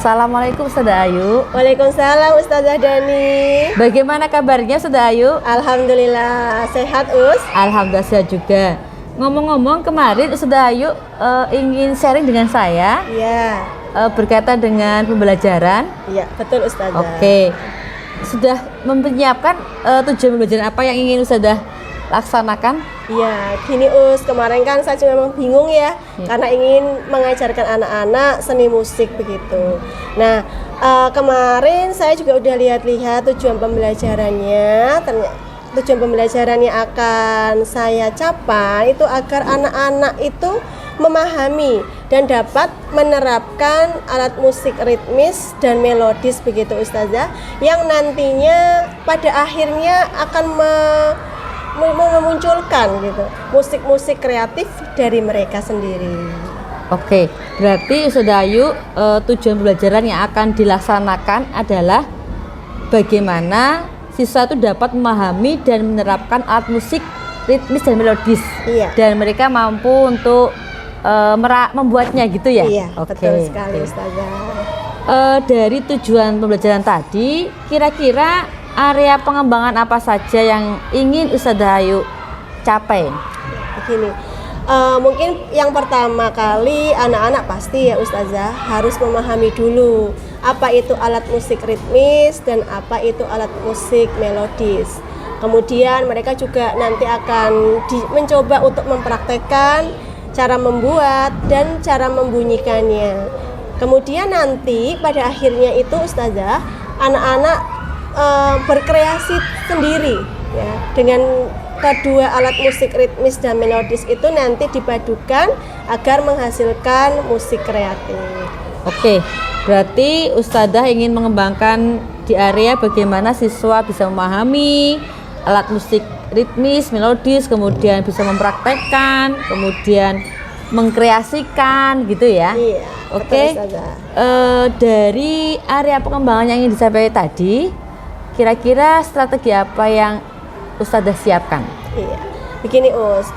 Assalamualaikum Ustazah Ayu. Waalaikumsalam Ustazah Dani. Bagaimana kabarnya Ustazah Ayu? Alhamdulillah sehat Us. Alhamdulillah sehat juga. Ngomong-ngomong kemarin Ustazah Ayu ingin sharing dengan saya. Iya. Berkaitan dengan pembelajaran. Iya betul Ustazah. Oke. Sudah mempersiapkan tujuan pembelajaran apa yang ingin Ustazah laksanakan? Iya, gini Us, kemarin kan saya juga memang bingung ya, karena ingin mengajarkan anak-anak seni musik begitu. Nah, kemarin saya juga udah lihat-lihat tujuan pembelajarannya. Tujuan pembelajaran yang akan saya capai itu agar anak-anak itu memahami dan dapat menerapkan alat musik ritmis dan melodis begitu Ustazah, yang nantinya pada akhirnya akan memunculkan gitu musik-musik kreatif dari mereka sendiri. Oke, berarti Ustazah Ayu tujuan pembelajaran yang akan dilaksanakan adalah bagaimana siswa itu dapat memahami dan menerapkan alat musik ritmis dan melodis. Iya. Dan mereka mampu untuk membuatnya gitu ya. Iya, oke. Betul sekali Ustazah. Dari tujuan pembelajaran tadi, kira-kira area pengembangan apa saja yang ingin Ustazah Ayu capai? Begini, mungkin yang pertama kali anak-anak pasti ya Ustazah harus memahami dulu apa itu alat musik ritmis dan apa itu alat musik melodis. Kemudian mereka juga nanti akan mencoba untuk mempraktekkan cara membuat dan cara membunyikannya. Kemudian nanti pada akhirnya itu Ustazah, anak-anak berkreasi sendiri ya, dengan kedua alat musik ritmis dan melodis itu nanti dipadukan agar menghasilkan musik kreatif. Oke, berarti Ustazah ingin mengembangkan di area bagaimana siswa bisa memahami alat musik ritmis, melodis, kemudian bisa mempraktekkan, kemudian mengkreasikan gitu ya. Iya. Oke. Dari area pengembangan yang ingin dicapai tadi, kira-kira strategi apa yang Ustazah siapkan? Iya, begini Us,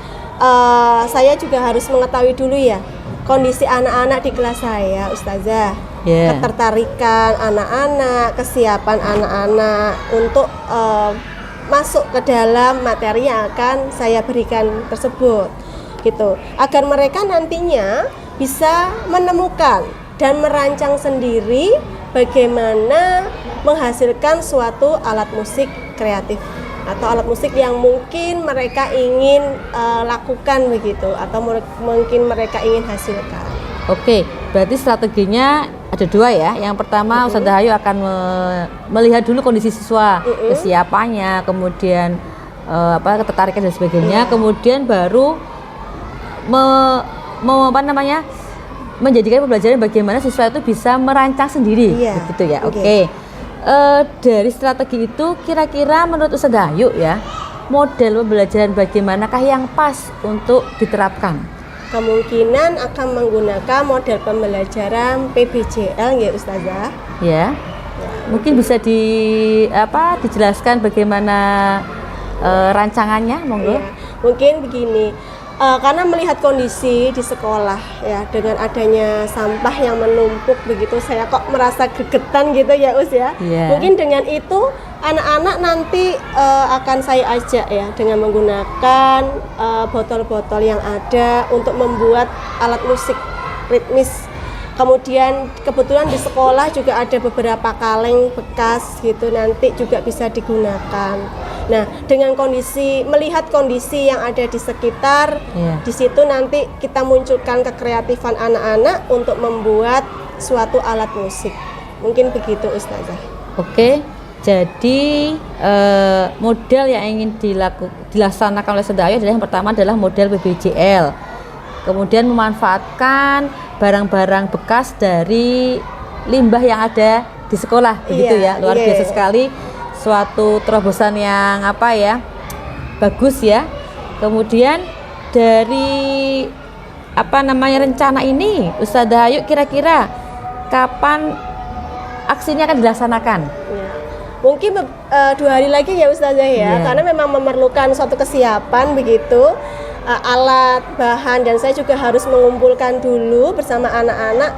saya juga harus mengetahui dulu ya kondisi anak-anak di kelas saya Ustazah. Ketertarikan anak-anak, kesiapan anak-anak untuk masuk ke dalam materi yang akan saya berikan tersebut gitu, agar mereka nantinya bisa menemukan dan merancang sendiri bagaimana menghasilkan suatu alat musik kreatif atau alat musik yang mungkin mereka ingin lakukan begitu, atau mungkin mereka ingin hasilkan. Oke, berarti strateginya ada dua ya. Yang pertama Ustazah Ayu akan melihat dulu kondisi siswa, kesiapannya, kemudian ketertarikan dan sebagainya, kemudian baru menjadikan pembelajaran bagaimana siswa itu bisa merancang sendiri, begitu ya. Oke. Dari strategi itu kira-kira menurut Ustazah Ayu ya, model pembelajaran bagaimanakah yang pas untuk diterapkan? Kemungkinan akan menggunakan model pembelajaran PBJL ya Ustazah. Ya. Mungkin bisa dijelaskan bagaimana rancangannya, monggo. Mungkin begini. Karena melihat kondisi di sekolah ya, dengan adanya sampah yang menumpuk begitu, saya kok merasa gregetan gitu ya Us ya. Mungkin dengan itu anak-anak nanti akan saya ajak ya, dengan menggunakan botol-botol yang ada untuk membuat alat musik ritmis. Kemudian kebetulan di sekolah juga ada beberapa kaleng bekas gitu, nanti juga bisa digunakan. Nah, dengan melihat kondisi yang ada di sekitar, di situ nanti kita munculkan kekreatifan anak-anak untuk membuat suatu alat musik. Mungkin begitu Ustazah. Oke, jadi model yang ingin dilaksanakan oleh Ustazah Ayu adalah yang pertama adalah model PBJL. Kemudian memanfaatkan barang-barang bekas dari limbah yang ada di sekolah, begitu ya. Luar biasa sekali. Suatu terobosan yang bagus ya. Kemudian dari rencana ini Ustazah Ayu kira-kira kapan aksinya akan dilaksanakan? Mungkin 2 hari lagi ya Ustazah ya, karena memang memerlukan suatu kesiapan begitu. alat, bahan, dan saya juga harus mengumpulkan dulu bersama anak-anak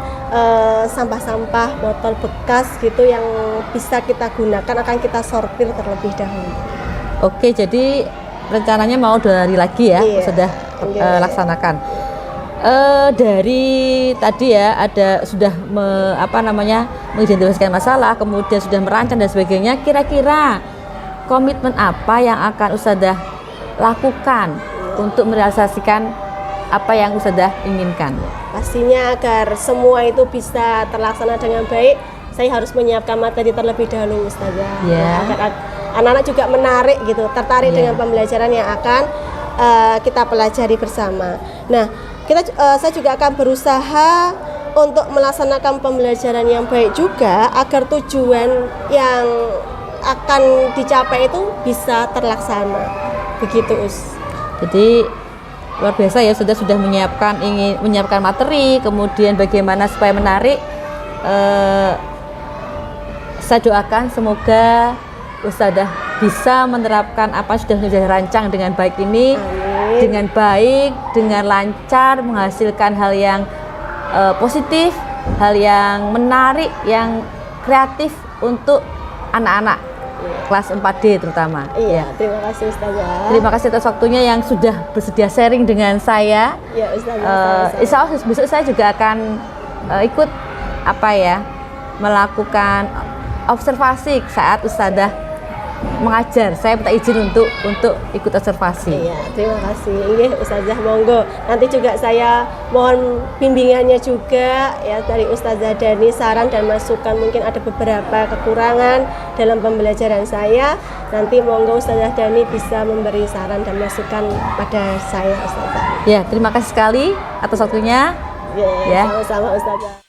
sampah-sampah botol bekas gitu yang bisa kita gunakan, akan kita sortir terlebih dahulu. Oke, jadi rencananya mau 2 hari lagi ya, Iya, sudah laksanakan. Dari tadi ya ada sudah mengidentifikasikan masalah, kemudian sudah merancang dan sebagainya. Kira-kira komitmen apa yang akan Ustadzah lakukan untuk merealisasikan apa yang Ustadzah inginkan? Pastinya agar semua itu bisa terlaksana dengan baik, saya harus menyiapkan materi terlebih dahulu, Ustazah. Yeah. Agar anak-anak juga menarik gitu, tertarik dengan pembelajaran yang akan kita pelajari bersama. Nah, saya juga akan berusaha untuk melaksanakan pembelajaran yang baik juga agar tujuan yang akan dicapai itu bisa terlaksana. Begitu, Us. Jadi luar biasa ya, sudah ingin menyiapkan materi, kemudian bagaimana supaya menarik. Saya doakan semoga Ustadzah bisa menerapkan apa sudah rancang dengan baik ini. Amin. Dengan baik, dengan lancar, menghasilkan hal yang positif, hal yang menarik, yang kreatif untuk anak-anak kelas 4D terutama. Iya, terima kasih Ustazah. Terima kasih atas waktunya yang sudah bersedia sharing dengan saya. Ya, Ustazah. Insya Allah besok saya juga akan ikut melakukan observasi saat Ustazah mengajar. Saya minta izin untuk ikut observasi. Iya, terima kasih. Iya, Ustazah, monggo. Nanti juga saya mohon bimbingannya juga ya dari Ustazah Dani, saran dan masukan, mungkin ada beberapa kekurangan dalam pembelajaran saya. Nanti monggo Ustazah Dani bisa memberi saran dan masukan pada saya, Ustazah. Ya, terima kasih sekali atas waktunya. Ya, sama-sama Ustazah.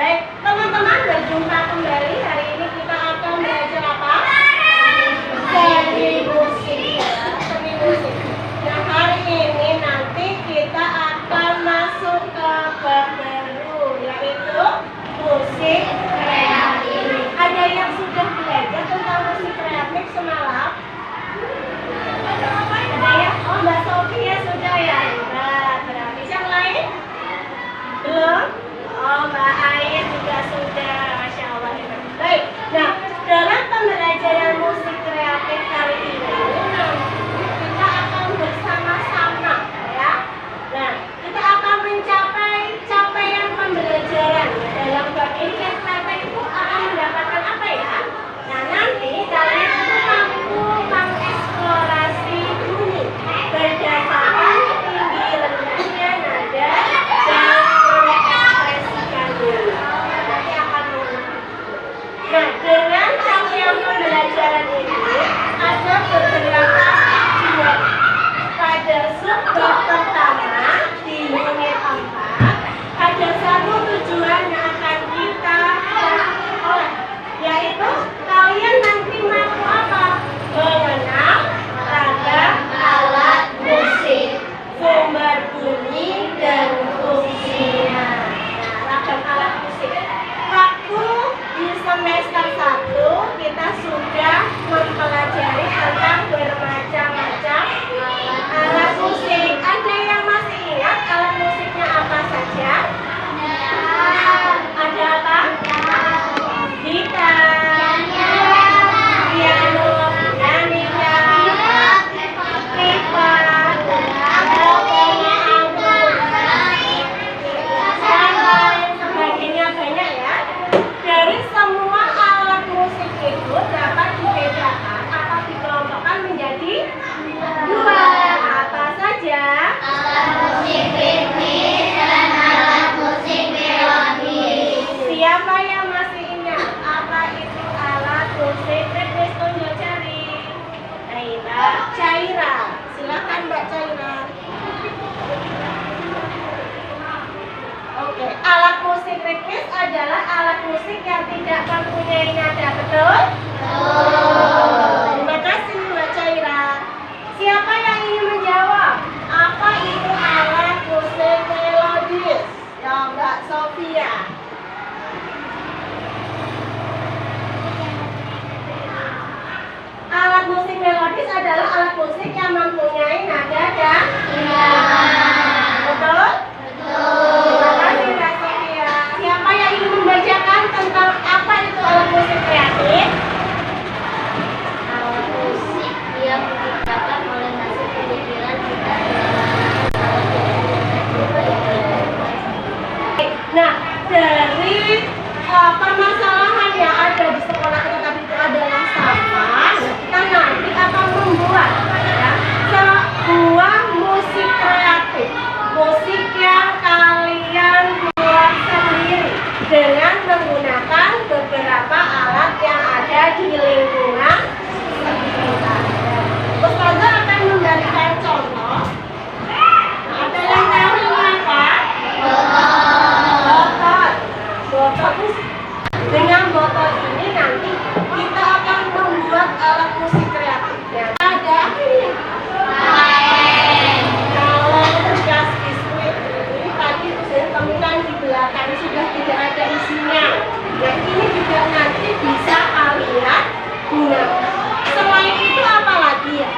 Baik, teman-teman, berjumpa kembali. Hari ini kita akan belajar apa? Seni musik. Seni musik. Nah, hari ini nanti kita akan masuk ke bab baru, yaitu musik kreatif. Ada yang sudah belajar tentang musik kreatif semalam? Ada yang? Oh, Mbak Sofia sudah ya? Berarti yang lain? Belum? Oh, Mbak Ain juga sudah, Masya Allah. Baik, nah dalam pembelajaran musik kreatif kali ini kita akan bersama-sama ya. Nah, kita akan mencapai capaian pembelajaran. Dalam bab ini kreatif itu akan mendapatkan apa ya? Nah, nanti kalian itu mampu mengeksplorasi bunyi berdasarkan tinggi rendahnya nada dan nah, dengan capaian pembelajaran ini ada beberapa tujuan. Pada subbab pertama di unit 4 ada satu tujuan yang akan kita oleh, yaitu kalian nanti mampu apa? Mengenal ragam alat musik, sumber bunyi dan fungsinya. Nah, ragam alat musik. Waktu di semester 1 kita sudah mempelajari tentang bermacam-macam alat musik. Ada yang masih ingat alat musiknya apa saja? Ada apa? Gitar, piano, pianika, pipa, dan lain sebagainya, banyak ya. Dari semua alat musik itu dapat dibedakan atau dikelompokkan menjadi dua. Apa saja? Alat musik ritmis dan alat musik melodis. Siapa yang masih ingat apa itu alat musik ritmis? Tunjuk jari. Mbak Caira, silakan Mbak Caira. Oke, alat musik ritmis adalah alat musik yang tidak mempunyai nada, betul? Terima kasih Mbak Caira. Siapa yang ingin menjawab? Apa itu alat musik melodis? Ya, Mbak Sofia. Alat musik melodis adalah alat musik yang mempunyai nada dan betul? Terima kasih Mbak Sofia. Siapa yang ingin membacakan tentang apa itu alat musik kreatif? Alat musik yang diciptakan oleh hasil pemikiran kita. Nah, dari permasalahan yang ada di sekolah kita tadi itu adalah sampah. Kita nanti akan membuat ya, sebuah musik kreatif, musik yang kalian buat sendiri dengan menggunakan beberapa alat yang ada di lingkungan sekitar. Ustazah akan memberikan contoh. Ada yang tahu ini apa? Botol. Botol. Dengan botol ini nanti kita akan membuat alat musik kreatifnya. Ada apa ini? Kalau gas biskuit ini tadi saya temukan di belakang sudah tidak ada isinya. Nah, ini juga nanti bisa kalian gunakan. Selain itu apa lagi ya?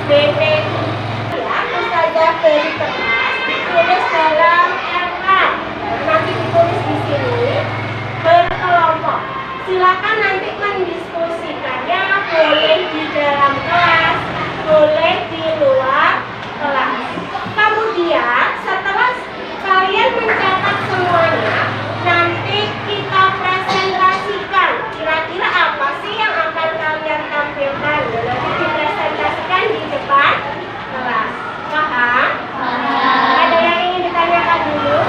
BT ya, Ustazah beri kertas, tulis dalam R4. Nanti ditulis di sini berkelompok. Silakan nanti mendiskusikannya, boleh di dalam kelas, boleh di luar kelas. Kemudian setelah kalian mencatat semuanya, nanti kita presentasikan. Kira-kira apa sih yang akan kalian tampilkan? Nanti dipresentasikan di depan kelas. Paham? Ada yang ingin ditanyakan dulu?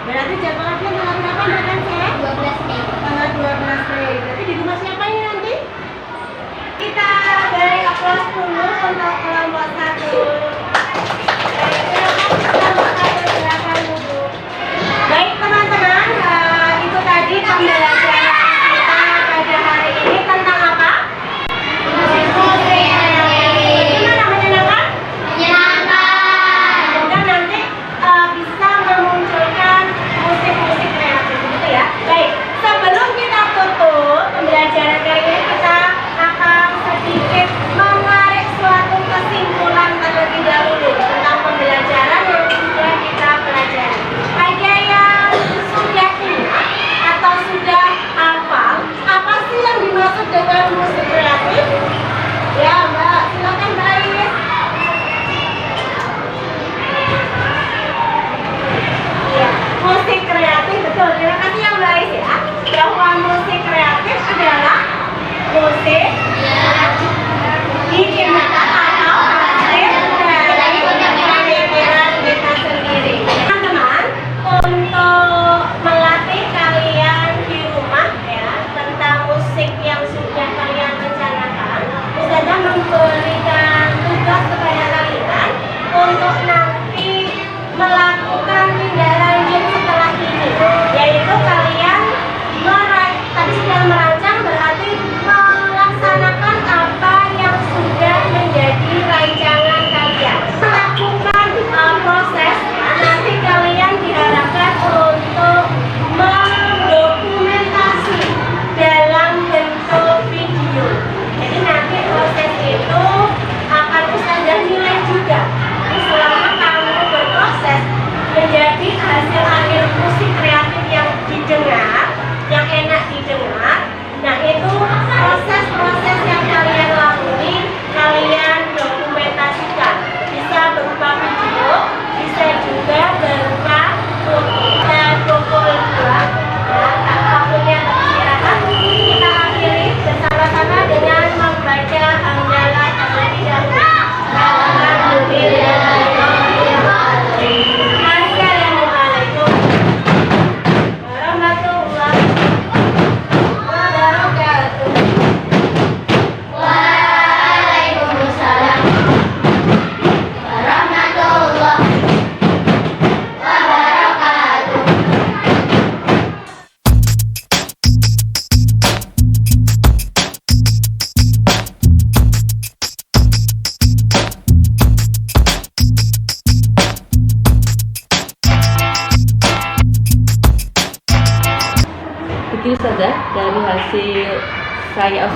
Berarti jadwalnya tanggal berapa makan saya? 12 Mei. Tanggal 12 Mei. Berarti di rumah siapa ini nanti? Kita beri aplaus dulu untuk kelompok 1. Silakan duduk. Baik teman-teman, itu tadi pembelajaran kita pada hari ini tentang apa? Gimana menyenangkan? Menyenangkan. Semoga nanti bisa memunculkan musik-musik kreatif gitu ya. Baik, sebelum kita tutup pembelajaran kali ini, kita akan sedikit menarik suatu kesimpulan.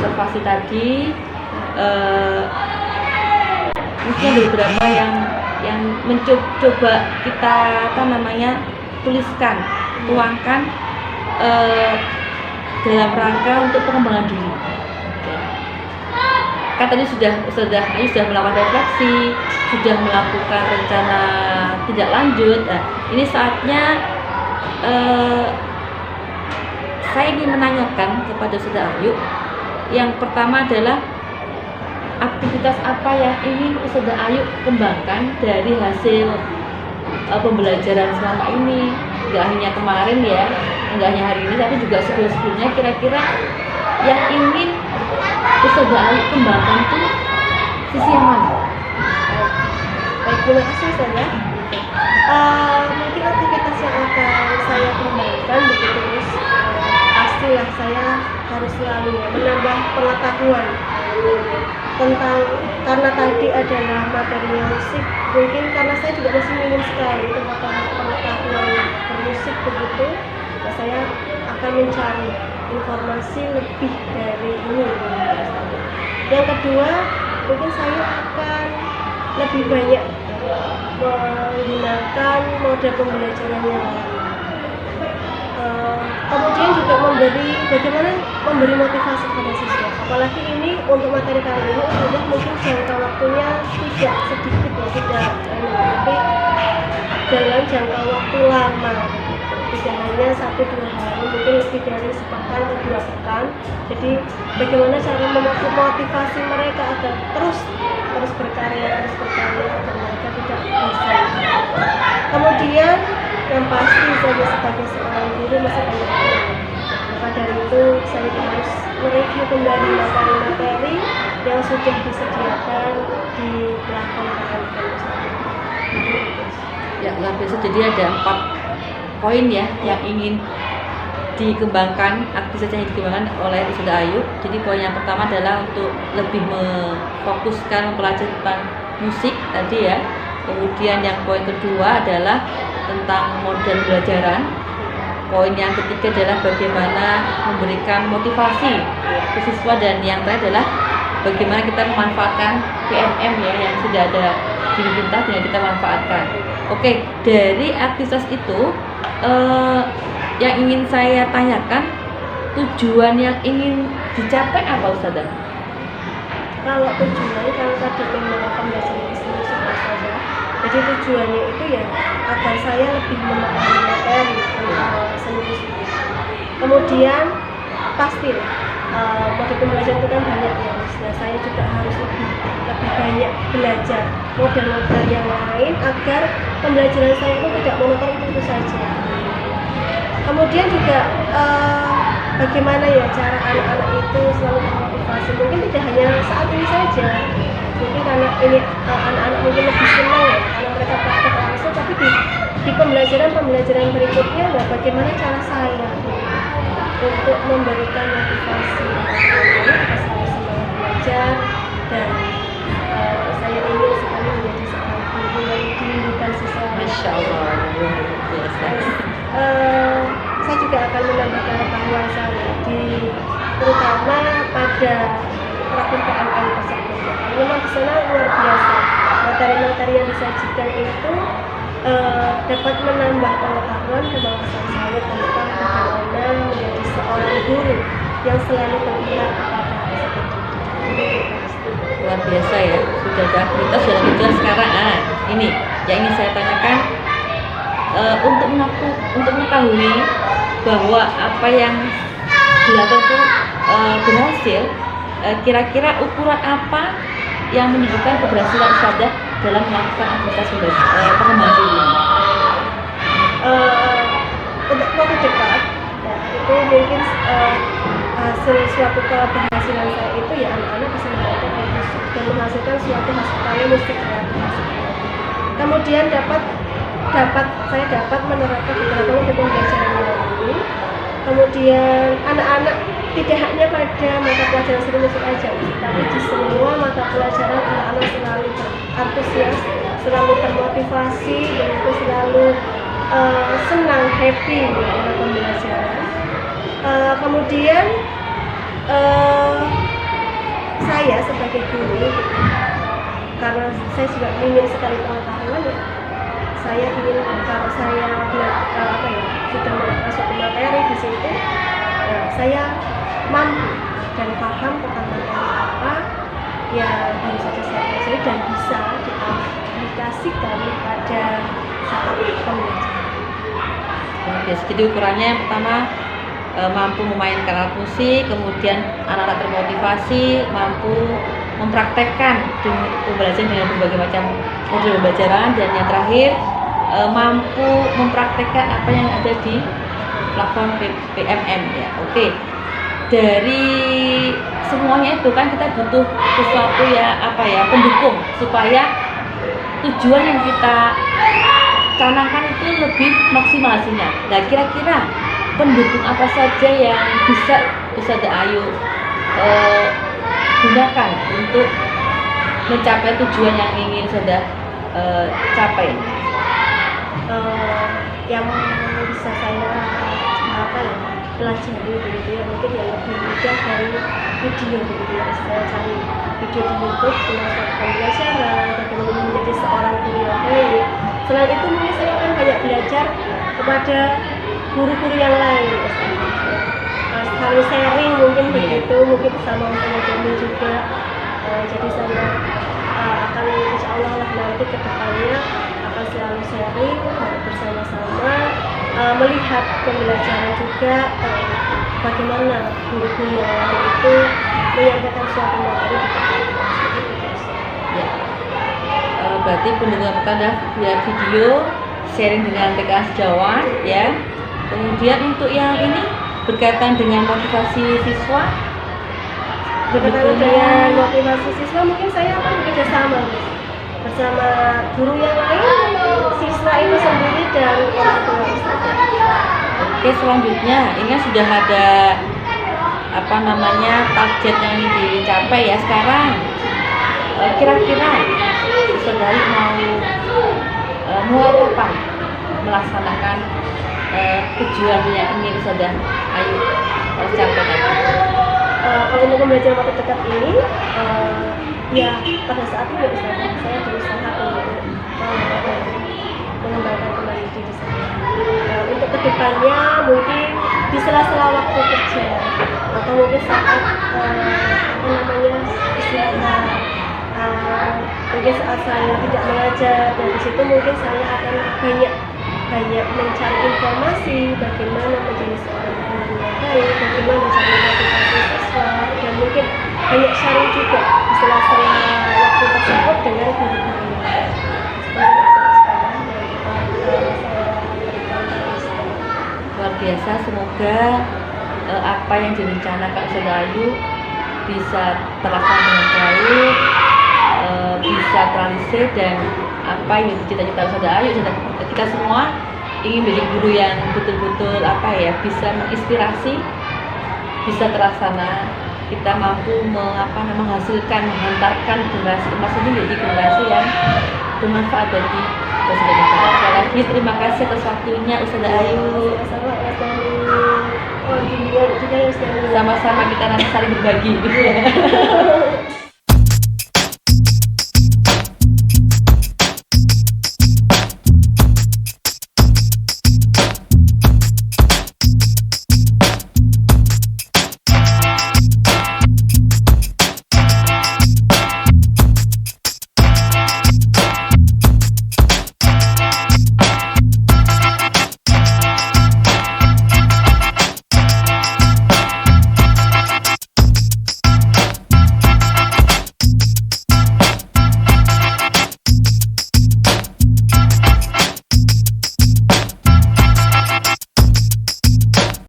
observasi tadi, mungkin ada beberapa yang mencoba kita tuliskan, tuangkan dalam rangka untuk pengembangan diri. Kan tadi sudah melakukan refleksi, sudah melakukan rencana tindak lanjut. Nah, ini saatnya saya ingin menanyakan kepada Saudara Ayu. Yang pertama adalah aktivitas apa yang ingin Saudara Ayu kembangkan dari hasil pembelajaran selama ini, nggak hanya kemarin ya, nggak hanya hari ini, tapi juga sebelumnya. Kira-kira yang ingin Saudara Ayu kembangkan itu sisi yang mana? Baik, terima kasih saya. Mungkin aktivitas yang akan saya kembangkan begitu terus, pastilah saya harus selalu menambah pengetahuan tentang, karena tadi adalah materinya musik, mungkin karena saya juga masih minim sekali tentang pengetahuan bermusik begitu, ya saya akan mencari informasi lebih dari ini. Yang kedua, mungkin saya akan lebih banyak menggunakan model pembelajaran yang lain. Kemudian juga bagaimana memberi motivasi kepada siswa. Apalagi ini untuk materi kali ini saja mungkin jangka waktunya tidak sedikit ya, tidak tapi dalam jangka waktu lama, tidak hanya 1-2 hari, mungkin lebih dari sepekan atau 2 pekan. Jadi bagaimana cara memotivasi mereka agar terus berkarya agar mereka tidak bosan. Kemudian yang pasti saya sebagai seorang guru masih banyak belajar. Maka dari itu saya harus mereview kembali materi-materi yang sudah disediakan di platform kampus. Ya, luar biasa. Jadi ada 4 poin ya yang ingin dikembangkan, aktivitas yang dikembangkan oleh Saudara Ayu. Jadi poin yang pertama adalah untuk lebih memfokuskan mempelajari tentang musik tadi ya. Kemudian yang poin kedua adalah tentang model pembelajaran. Poin yang ketiga adalah bagaimana memberikan motivasi ke siswa, dan yang terakhir adalah bagaimana kita memanfaatkan PNM ya yang sudah ada di pemerintah dengan kita manfaatkan. Oke, dari aktivitas itu yang ingin saya tanyakan, tujuan yang ingin dicapai apa Ustazah? Kalau tujuan, kalau tadi memang pembelajaran musik saja, jadi tujuannya itu ya agar saya lebih memahami materi seni musik. Kemudian pasti model pembelajaran itu kan banyak ya, nah saya juga harus lebih banyak belajar model-model yang lain agar pembelajaran saya itu tidak monoton itu saja. Kemudian juga bagaimana ya cara anak-anak itu selalu termotivasi, mungkin tidak hanya saat ini saja, mungkin karena ini anak-anak mungkin lebih senang ya karena mereka praktek langsung, tapi di pembelajaran berikutnya ya bagaimana cara saya untuk memberikan motivasi agar selalu semangat belajar, dan saya ingin sekali menjadi seorang guru yang dirindukan siswa. Masya Allah, biasa. Saya juga akan menambah pengetahuan saya terutama pada praktik PNM tersebut. Memang di sana luar biasa, materi-materi yang disajikan itu dapat menambah pengetahuan dan wawasan saya tentang bagaimana menjadi seorang guru yang selalu berpihak kepada Luar biasa ya, sudah ada aktivitas sudah berjalan sekarang. Ini yang ingin saya tanyakan, untuk mengetahui bahwa apa yang dilakukan itu berhasil, kira-kira ukuran apa yang menunjukkan keberhasilan Ustazah dalam melakukan aktivitas pengembangan diri ini? Untuk waktu dekat ya, itu mungkin hasil suatu keberhasilan saya itu ya anak-anak bisa melakukan musik dan menghasilkan suatu hasil karya musik kreatif. Kemudian saya dapat menerapkan beberapa metode pembelajaran ini. Kemudian anak-anak tidak hanya pada mata pelajaran seni musik aja, tapi di semua mata pelajaran anak-anak selalu antusias, selalu termotivasi, dan itu selalu senang, happy dengan pembelajaran. Kemudian saya sebagai guru, karena saya juga ingin sekali pengetahuan ya, saya ingin kalau saya sudah masuk ke materi di situ, saya mampu dan paham tentang materi apa yang baru saja saya pelajari dan bisa diaplikasikan pada saat pembelajaran. Oke, jadi ukurannya yang pertama mampu memainkan alat musik, kemudian anak-anak termotivasi, mampu mempraktekkan pembelajaran dengan berbagai macam modul pembelajaran, dan yang terakhir mampu mempraktekkan apa yang ada di platform PMM ya. Oke. Dari semuanya itu kan kita butuh sesuatu pendukung supaya tujuan yang kita canangkan itu lebih maksimal hasilnya. Nah, kira-kira pendukung apa saja yang bisa Ustazah Ayu gunakan untuk mencapai tujuan yang ingin Ustazah capai? Yang bisa saya pelajari begitu ya, mungkin yang lebih mudah dari video begitu ya. Saya cari video di YouTube tentang pembelajaran, bagaimana menjadi seorang guru yang baik. Selain itu mungkin saya akan banyak belajar kepada guru-guru yang lain, saling sharing mungkin begitu, mungkin sama teman-teman juga. Jadi saya akan insya Allah nanti ke depannya akan selalu sharing bersama-sama, melihat pembelajaran juga, bagaimana guru-guru yang lain itu menyampaikan suatu materi ya. Berarti pendukung pertama via video, sharing dengan TK Sejawat ya. Kemudian untuk yang ini berkaitan dengan motivasi siswa, berkaitan dengan motivasi siswa mungkin saya akan bekerja sama bersama guru yang lain, siswa itu sendiri, dan orang tua. Oke, selanjutnya ini kan sudah ada target yang ingin dicapai ya. Sekarang kira-kira Ustazah Ayu mulai kapan melaksanakan tujuan yang ingin Ustazah Ayu capai? Kalau untuk pembelajaran waktu dekat ini, ya pada saat ini saya berusaha untuk mengembangkan kembali diri saya. Untuk kedepannya mungkin di sela-sela waktu kerja atau mungkin saat istirahat, mungkin saat saya tidak mengajar, dan di situ mungkin saya akan banyak mencari informasi bagaimana menjadi seorang guru yang baik, bagaimana mencari motivasi siswa, dan mungkin banyak sharing juga di sela-sela waktu tersebut dengan guru-guru yang lain. Luar biasa, semoga apa yang direncanakan Ustazah Ayu bisa terlaksana dengan baik, bisa terrealisasi, dan apa yang dicita-cita Ustazah Ayu, kita semua ingin menjadi guru yang betul-betul bisa menginspirasi, bisa terlaksana. Kita mampu menghantarkan generasi emas ini menjadi generasi yang bermanfaat bagi masyarakat. Sekali lagi terima kasih atas waktunya Ustazah Ayu. Sama-sama, kita nanti saling berbagi.